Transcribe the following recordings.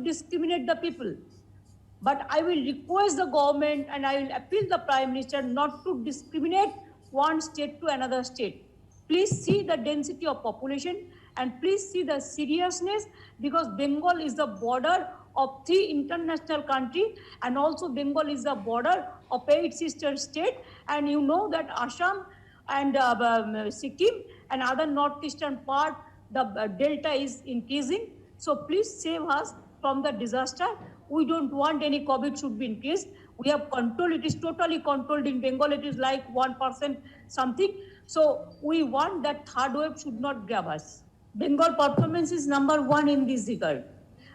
discriminate the people. But I will request the government and I will appeal the Prime Minister not to discriminate one state to another state. Please see the density of population and please see the seriousness, because Bengal is the border of 3 international countries and also Bengal is the border of 8 sister states, and you know that Assam and Sikkim and other northeastern part, the delta is increasing. So please save us from the disaster. We don't want any COVID should be increased. We have control. It is totally controlled in Bengal. It is like 1% something. So we want that third wave should not grab us. Bengal performance is #1 in this regard.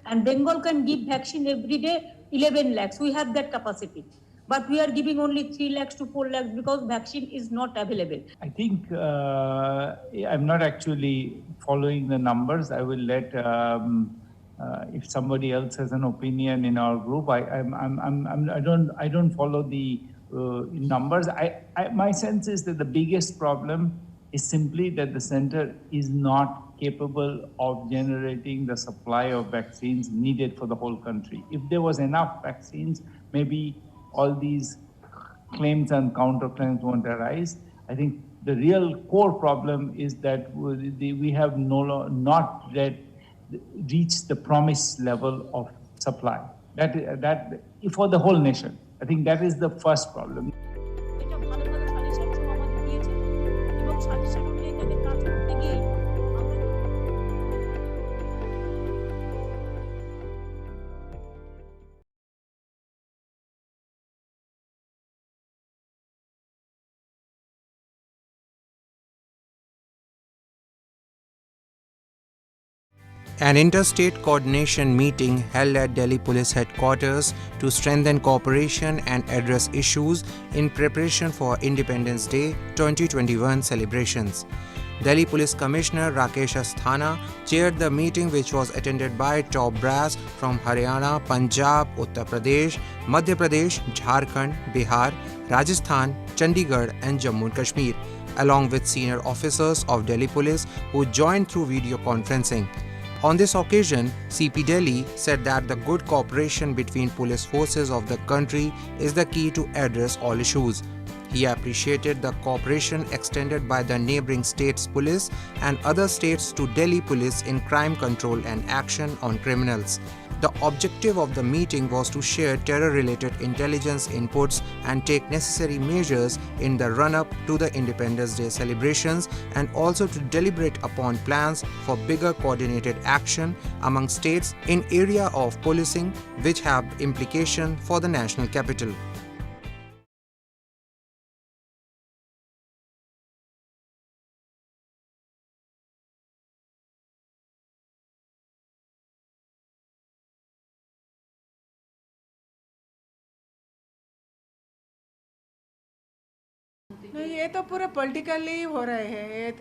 And Bengal can give vaccine every day, 11 lakhs. We have that capacity. But we are giving only 3 lakhs to 4 lakhs because vaccine is not available. I think I'm not actually following the numbers. I will let if somebody else has an opinion in our group. I don't follow the numbers. My sense is that the biggest problem is simply that the center is not capable of generating the supply of vaccines needed for the whole country. If there was enough vaccines, maybe all these claims and counterclaims won't arise. I think the real core problem is that we have not yet reached the promised level of supply. That for the whole nation. I think that is the first problem. An interstate coordination meeting held at Delhi Police Headquarters to strengthen cooperation and address issues in preparation for Independence Day 2021 celebrations. Delhi Police Commissioner Rakesh Asthana chaired the meeting, which was attended by top brass from Haryana, Punjab, Uttar Pradesh, Madhya Pradesh, Jharkhand, Bihar, Rajasthan, Chandigarh and Jammu and Kashmir, along with senior officers of Delhi Police who joined through video conferencing. On this occasion, CP Delhi said that the good cooperation between police forces of the country is the key to address all issues. He appreciated the cooperation extended by the neighboring states' police and other states to Delhi police in crime control and action on criminals. The objective of the meeting was to share terror-related intelligence inputs and take necessary measures in the run-up to the Independence Day celebrations, and also to deliberate upon plans for bigger coordinated action among states in area of policing which have implication for the national capital. नहीं, ये तो पूरे politically हो रहे हैं, ये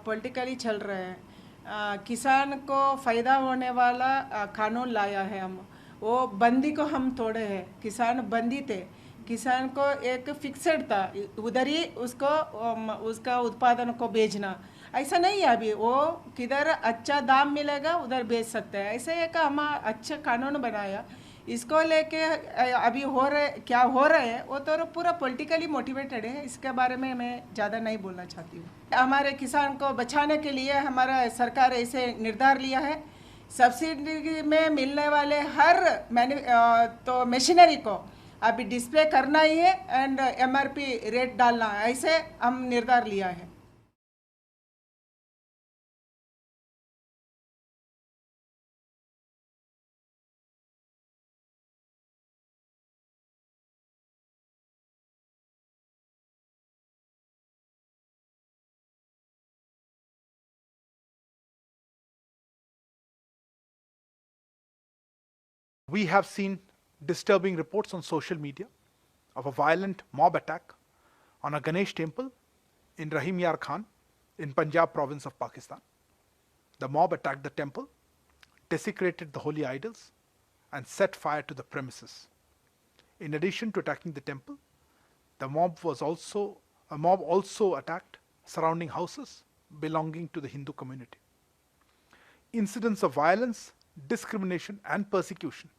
politically चल रहे हैं। किसान को फ़ायदा होने वाला कानून लाया है हम, वो बंदी को हम तोड़े हैं। किसान बंदी थे, किसान को एक फिक्सेड था, उधर ही उसका उत्पादन को बेचना। ऐसा नहीं है, अभी वो किधर अच्छा दाम मिलेगा उधर बेच सकते हैं। ऐसे एक हम अच्छा कानून बनाया, इसको लेके अभी क्या हो रहे हैं वो तो पूरा पॉलिटिकली मोटिवेटेड है। इसके बारे में मैं ज़्यादा नहीं बोलना चाहती हूँ। हमारे किसान को बचाने के लिए हमारा सरकार ऐसे निर्धार लिया है, सब्सिडी में मिलने वाले हर तो मशीनरी को अभी डिस्प्ले करना ही है एंड MRP रेट डालना है, ऐसे हम निर्धार लिया है। We have seen disturbing reports on social media of a violent mob attack on a Ganesh temple in Rahim Yar Khan in Punjab province of Pakistan. The mob attacked the temple, desecrated the holy idols, and set fire to the premises. In addition to attacking the temple, the mob also attacked surrounding houses belonging to the Hindu community. Incidents of violence discrimination and persecution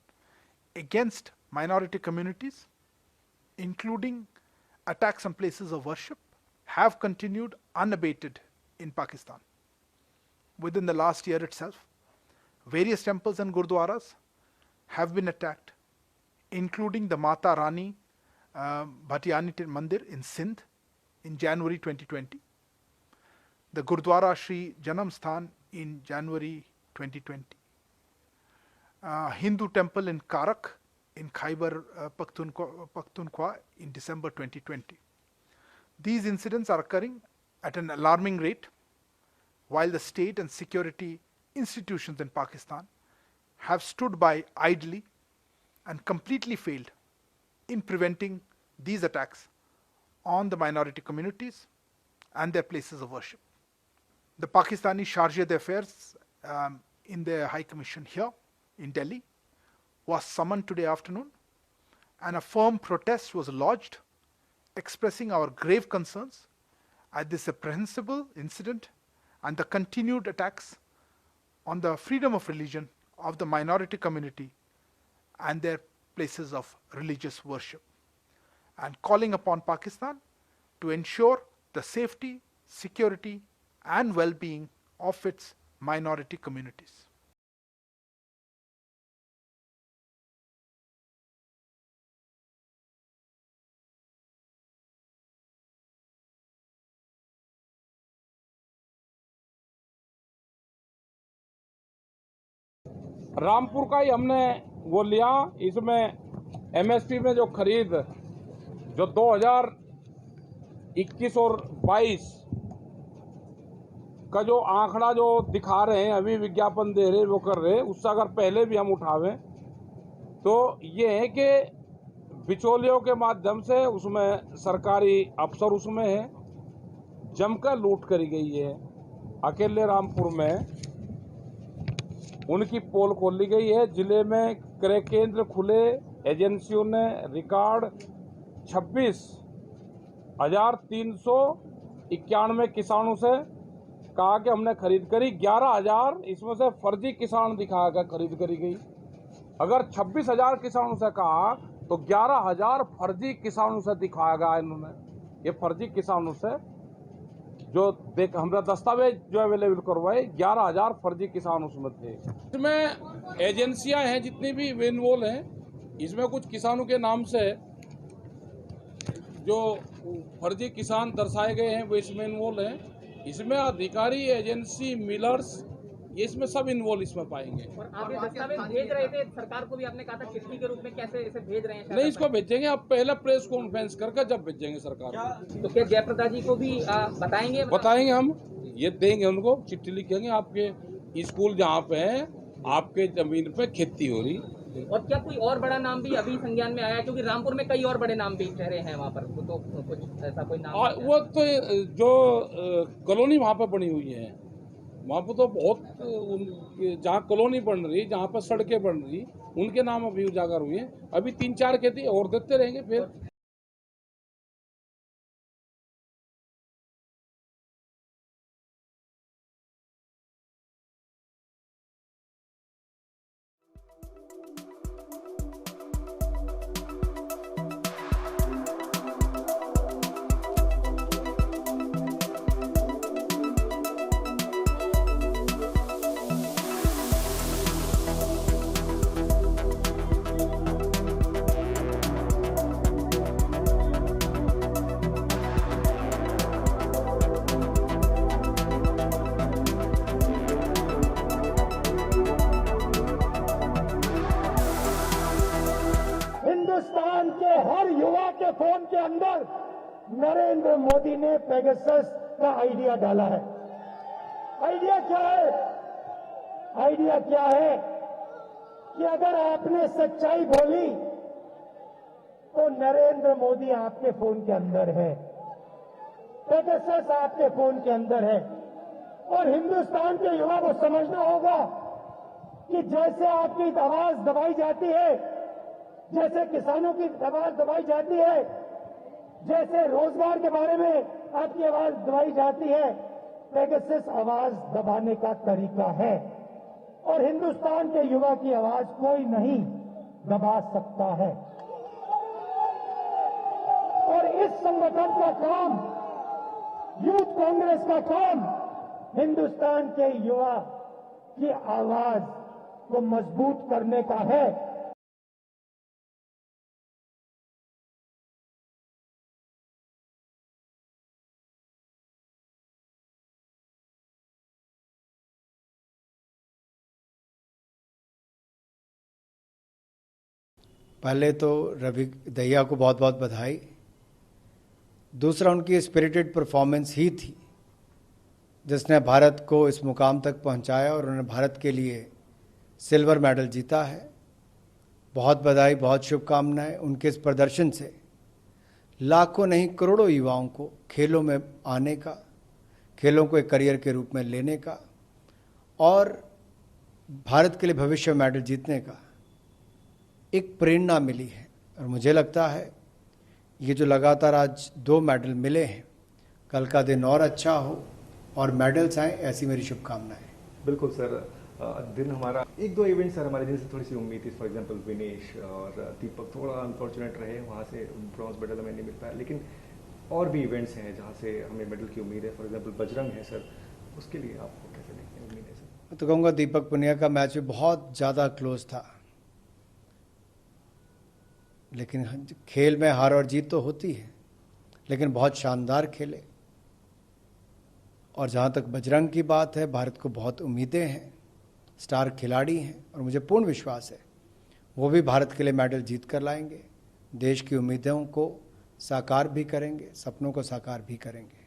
against minority communities, including attacks on places of worship, have continued unabated in Pakistan. Within the last year itself, various temples and gurdwaras have been attacked, including the Mata Rani Bhatiyani Mandir in Sindh in January 2020, the Gurdwara Shri Janam Sthan in January 2020, Hindu temple in Karak in Khyber Pakhtunkhwa in December 2020. These incidents are occurring at an alarming rate, while the state and security institutions in Pakistan have stood by idly and completely failed in preventing these attacks on the minority communities and their places of worship. The Pakistani Chargé d'Affaires in the High Commission here in Delhi was summoned today afternoon, and a firm protest was lodged expressing our grave concerns at this reprehensible incident and the continued attacks on the freedom of religion of the minority community and their places of religious worship, and calling upon Pakistan to ensure the safety, security and well-being of its minority communities. Rampur का ही हमने वो लिया। इसमें MSP में जो खरीद जो 2021 और 22 का जो आंकड़ा जो दिखा रहे हैं, अभी विज्ञापन दे रहे वो कर रहे, उससे अगर पहले भी हम उठावें तो ये है कि बिचौलियों के माध्यम से उसमें सरकारी अफसर उसमें है, जमकर लूट करी गई है। अकेले रामपुर में उनकी पोल खोली गई है। जिले में क्रय केंद्र खुले, एजेंसियों ने रिकॉर्ड 26,391 किसानों से कहा कि हमने खरीद करी। 11,000 इसमें से फर्जी किसान दिखाया गया खरीद करी गई। अगर 26,000 किसानों से कहा तो 11,000 फर्जी किसानों से दिखाया गया। इन्होंने ये फर्जी किसानों से जो देख हमरा दस्तावेज जो अवेलेबल करवाए, 11,000 फर्जी किसान उसमें थे। इसमें एजेंसियां हैं जितनी भी इन्वॉल्व हैं, इसमें कुछ किसानों के नाम से जो फर्जी किसान दर्शाए गए हैं वो इसमें इन्वॉल्व हैं। इसमें अधिकारी, एजेंसी, मिलर्स, ये इसमें सब इन्वॉल्व इसमें पाएंगे। और आप ये दस्तावेज भेज रहे थे सरकार को भी, आपने कहा था चिट्ठी के रूप में, कैसे इसे भेज रहे हैं? नहीं, इसको भेजेंगे आप पहले प्रेस कॉन्फ्रेंस करके जब भेजेंगे सरकार को। तो क्या जयप्रदा जी को भी बताएंगे? बताएंगे, हम ये देंगे उनको, चिट्ठी लिखेंगे आपके स्कूल जहाँ पे है, आपके जमीन पे खेती हो रही। और क्या कोई और बड़ा नाम भी अभी संज्ञान में आया है? क्योंकि रामपुर में कई और बड़े नाम भी ठहरे हैं वहाँ पर, तो कुछ ऐसा कोई नाम? वो तो जो कॉलोनी वहाँ पे बनी हुई है, वहाँ पर तो बहुत जहाँ कॉलोनी बन रही, जहाँ पर सड़कें बन रही, उनके नाम अभी उजागर हुए हैं। अभी 3-4 खेती और देते रहेंगे फिर। हिंदुस्तान के हर युवा के फोन के अंदर नरेंद्र मोदी ने पेगासस का आइडिया डाला है। आइडिया क्या है? आइडिया क्या है कि अगर आपने सच्चाई बोली तो नरेंद्र मोदी आपके फोन के अंदर है, पेगासस आपके फोन के अंदर है। और हिंदुस्तान के युवा को समझना होगा कि जैसे आपकी आवाज दबाई जाती है, जैसे किसानों की आवाज दबाई जाती है, जैसे रोजगार के बारे में आपकी आवाज दबाई जाती है, पेगासस आवाज दबाने का तरीका है। और हिंदुस्तान के युवा की आवाज कोई नहीं दबा सकता है। और इस संगठन का काम, यूथ कांग्रेस का काम, हिंदुस्तान के युवा की आवाज को मजबूत करने का है। पहले तो रवि दहिया को बहुत बहुत बधाई। दूसरा, उनकी स्पिरिटेड परफॉर्मेंस ही थी जिसने भारत को इस मुकाम तक पहुंचाया और उन्होंने भारत के लिए सिल्वर मेडल जीता है। बहुत बधाई, बहुत शुभकामनाएं। उनके इस प्रदर्शन से लाखों नहीं करोड़ों युवाओं को खेलों में आने का, खेलों को एक करियर के रूप में लेने का और भारत के लिए भविष्य में मेडल जीतने का एक प्रेरणा मिली है। और मुझे लगता है ये जो लगातार आज 2 मेडल मिले हैं, कल का दिन और अच्छा हो और मेडल्स आए, ऐसी मेरी शुभकामनाएं। बिल्कुल सर, दिन हमारा 1-2 इवेंट सर हमारे जिनसे थोड़ी सी उम्मीद थी। फॉर एग्जांपल विनेश और दीपक थोड़ा अनफॉर्चुनेट रहे, वहाँ से ब्रॉन्ज मेडल हमें नहीं मिल पाया, लेकिन और भी इवेंट्स हैं जहाँ से हमें मेडल की उम्मीद है। फॉर एग्जांपल बजरंग है सर, उसके लिए आपको कैसे देखते हैं, उम्मीद है सर? मैं तो कहूँगा दीपक पुनिया का मैच भी बहुत ज़्यादा क्लोज था, लेकिन खेल में हार और जीत तो होती है, लेकिन बहुत शानदार खेले। और जहाँ तक बजरंग की बात है, भारत को बहुत उम्मीदें हैं, स्टार खिलाड़ी हैं और मुझे पूर्ण विश्वास है वो भी भारत के लिए मेडल जीत कर लाएंगे, देश की उम्मीदों को साकार भी करेंगे, सपनों को साकार भी करेंगे।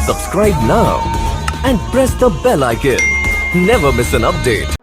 Subscribe now and press the bell icon. Never miss an update.